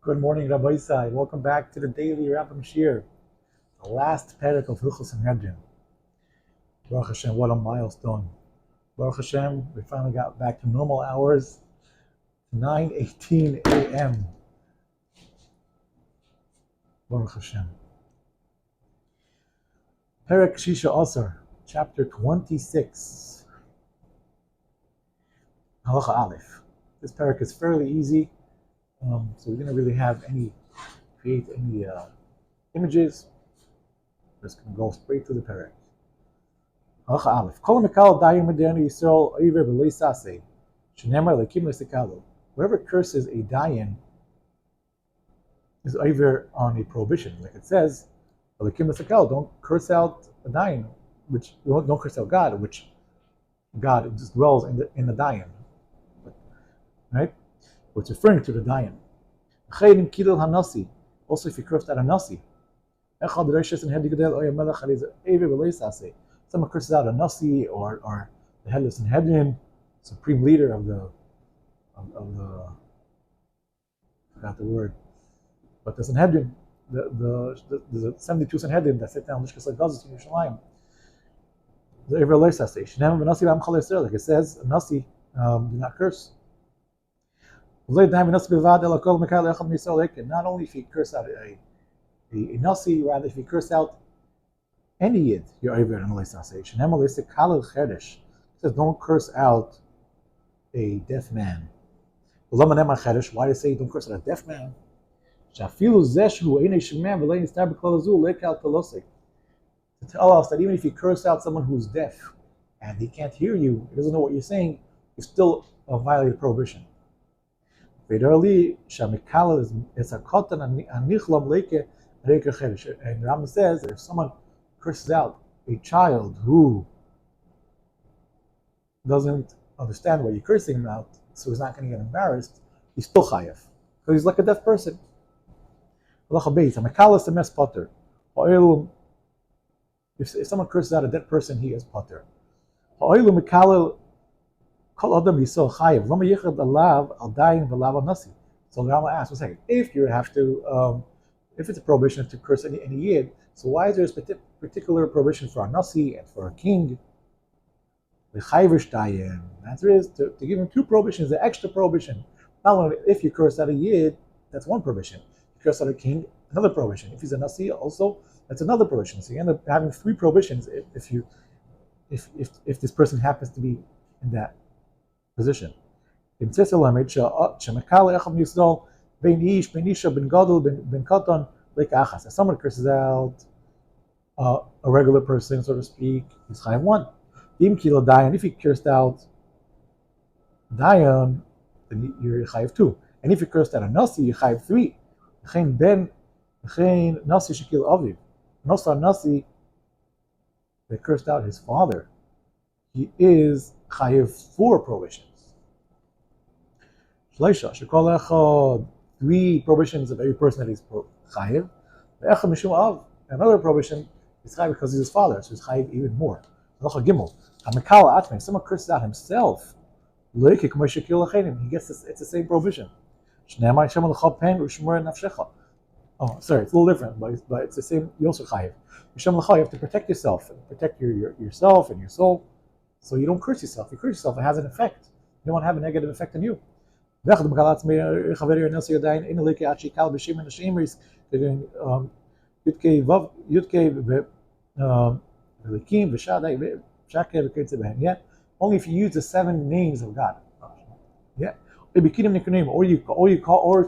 Good morning, Rabbi Isai. Welcome back to the daily Rambam Shir, the last parak of Hilchos Sanhedrin. Baruch Hashem, what a milestone! Baruch Hashem, we finally got back to normal hours, 9:18 a.m. Baruch Hashem. Parak Shisha Asar, chapter 26. Halacha Aleph. This parak is fairly easy, so we didn't really create any images. We're just going to go straight to the parak. Halacha Aleph. Kol mekal dayim medeni Yisrael oiver b'lei saseh, shenemar lekim lesikalo. Whoever curses a dayan is over on a prohibition, like it says, lekim lesikalo. Don't curse out a dayan, which don't curse out God, which God just dwells in the dayan, right? It's referring to the dayan. Chayim kidul hanasi. Also, if you cursed out a nasi. Someone curses out a nasi or the headless Sanhedrin, supreme leader of the I forgot the word, but the Sanhedrin, the 72 Sanhedrin that sit down Lishkas Gazos in Yerushalayim. The Ever Leisase. Shneim v'nasi b'am chal Yisrael, like it says, a nasi do not curse. Not only if you curse out a nasi, rather if you curse out any yid, you're over in Leisase. Shneim v'leisek kalel chedesh. It says don't curse out a deaf man. Why do you say don't curse out a deaf man? To tell us that even if you curse out someone who's deaf and he can't hear you, he doesn't know what you're saying, you still violate prohibition. And Rambam says that if someone curses out a child who doesn't understand what you're cursing him out, so he's not going to get embarrassed, he's still chayav, because he's like a deaf person. If someone curses out a dead person, he is potter. So Rambam asks, one second, if you have to, if it's a prohibition to curse any yid, so why is there a particular prohibition for a nasi and for a king? The answer is to give him two prohibitions, the extra prohibition. Not only if you curse out a yid, that's one prohibition. If you curse out a king, another prohibition. If he's a nasi, also that's another prohibition. So you end up having three prohibitions if this person happens to be in that position. If someone curses out a regular person, so to speak, he's chayav one. If he cursed out dayan, then you're chayav two. And if you cursed out a nasi, you're chayav three. Nasi shekil aviv. Nasi, they cursed out his father. He is chayav four prohibitions. Shleisha shekol echad, three prohibitions of every person that is chayav. Ve'echad mishum av, another prohibition is chayav because he's his father, so he's chayav even more. Halacha gimel, hamekal atmei, someone curses out himself. Loike k'mo shekil achenim, he gets this. It's the same prohibition. Shneimar Hashem l'cha pen u'shmor nafshecha. Oh, sorry, it's a little different, but it's the same. You also chayiv. You have to protect yourself and protect yourself and your soul, so you don't curse yourself. You curse yourself, it has an effect. You don't want to have a negative effect on you. Only if you use the 7 names of God. Yeah. Or if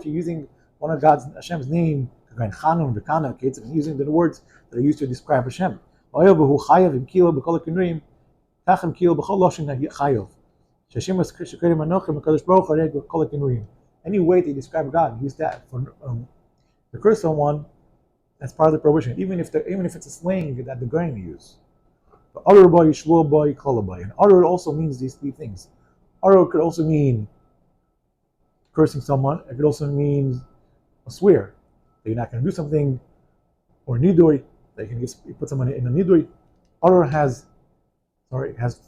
you're using one of Hashem's name, using the words that are used to describe Hashem. Any way to describe God, use that. For the curse someone, that's part of the prohibition, even if it's a slang that the Goyim use. But Arur boy, Shvuah boy, Kol boy. And Arur also means these 3 things. Arur could also mean cursing someone. It could also mean a swear that you're not going to do something, or nidui, that you can just put someone in a nidui. Arur has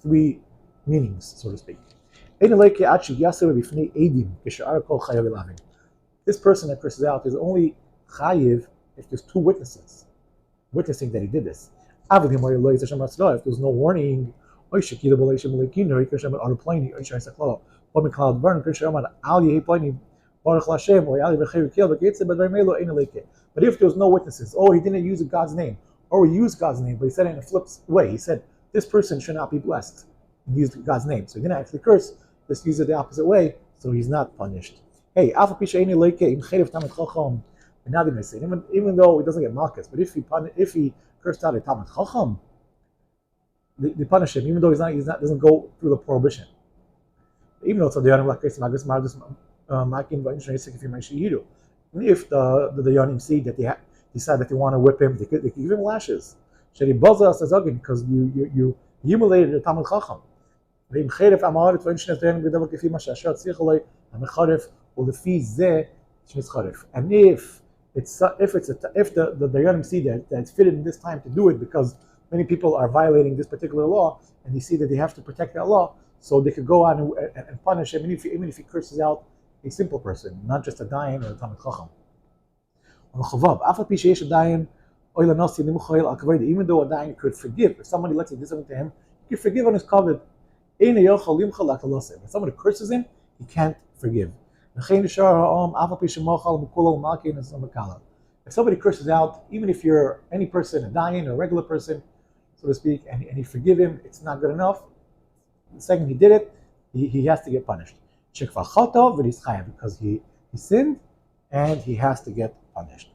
3 meanings, so to speak. this person that curses out is only chayiv if there's two witnesses witnessing that he did this. If there's no warning, but if there's no witnesses, or he didn't use God's name, or he used God's name, but he said it in a flip way. He said, this person should not be blessed. He used God's name. So he didn't actually curse, just use it the opposite way, so he's not punished. Hey, even though he doesn't get malchus, but if he cursed out a Talmud Chacham, they punish him, even though he doesn't go through the prohibition. Even though it's a Dayanim like Chris Magus Mardus Makin Vayinshon if you mention Yidu. If the Dayanim see that they decide that they want to whip him, they could give him lashes. Sheri Boza Sazagin, because you humiliated the Talmud Chacham. ואם חרף המעורת ואין שני דיינים בדבר כפי מה שאשר צריך עלי המחרף ולפי זה שניס חרף. And if the Dayanim see that it's fitted in this time to do it because many people are violating this particular law and they see that they have to protect that law, so they could go on and punish him even if he curses out a simple person, not just a dayan or a Talmid Chacham. Even though a dayan could forgive, if somebody lets it do something to him, he could forgive on his covet. If somebody curses him, he can't forgive. If somebody curses out, even if you're any person, a dayan or a regular person, so to speak, and you forgive him, it's not good enough. The second he did it, he has to get punished. Because he sinned and he has to get punished.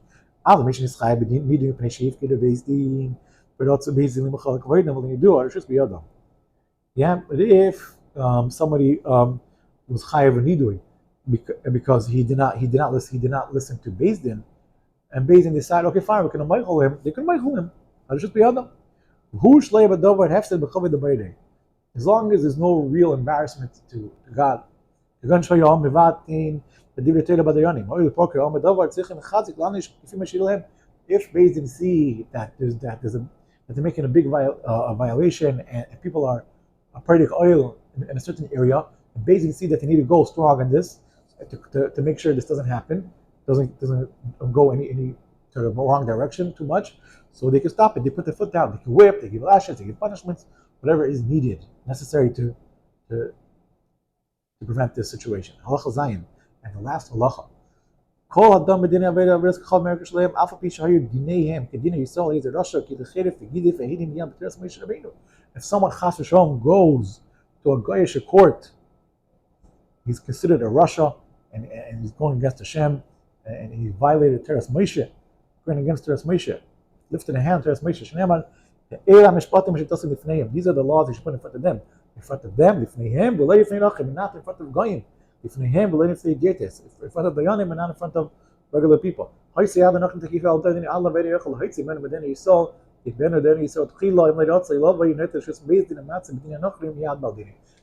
Yeah, but if somebody was chayav nidui because he did not listen to Beis Din, and Beis Din decided, okay, fine, we can meichel him. They can meichel him. I'll just be adam. As long as there's no real embarrassment to God. If Beis Din see that they're making a big violation and people are partic oil in a certain area, and Beis Din see that they need to go strong on this to make sure this doesn't happen, doesn't go any sort of wrong direction too much, so they can stop it. They put their foot down. They can whip. They give lashes. They give punishments, whatever is needed, necessary to prevent this situation. Halacha Zayin, and the last halacha. Kol adam b'dinei aveda avres kachal merek shleim alfa pi shayu dineihem kedinei Yisrael yezer rasha ki lecheref v'gidif v'hidim yam b'teres Moshe Rabbeinu. If someone chas v'shalom goes to a goyish court, he's considered a rasha, and he's going against Hashem, and he violated Teres Moshe, going against Teres Moshe, lifted a hand Teres Moshe. Shneimar these are the laws he should put in front of them, lifneihem v'lo lifnei lachem, and not in front of goyim. In front of Dayanim and not in front of regular people. It's just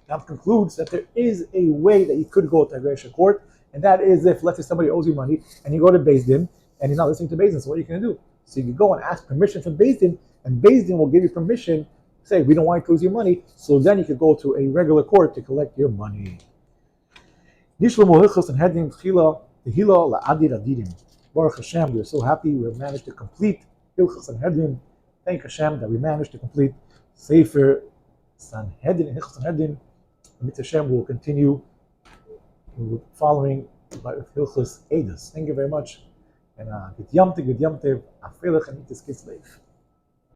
Now concludes that there is a way that you could go to a Great court, and that is if, let's say, somebody owes you money and you go to Beis Din and he's not listening to Beis Din. So what are you going to do? So you can go and ask permission from Beis Din, and Beis Din will give you permission. Say, we don't want you to lose your money. So then you could go to a regular court to collect your money. Baruch Hashem, we're so happy we have managed to complete Hilchos Sanhedrin. Thank Hashem that we managed to complete Sefer Sanhedrin, Hilchos Sanhedrin. Mitzvah Hashem will continue following by Hilchos Eidos. Thank you very much. And good yom tev, afelech and itis kislev.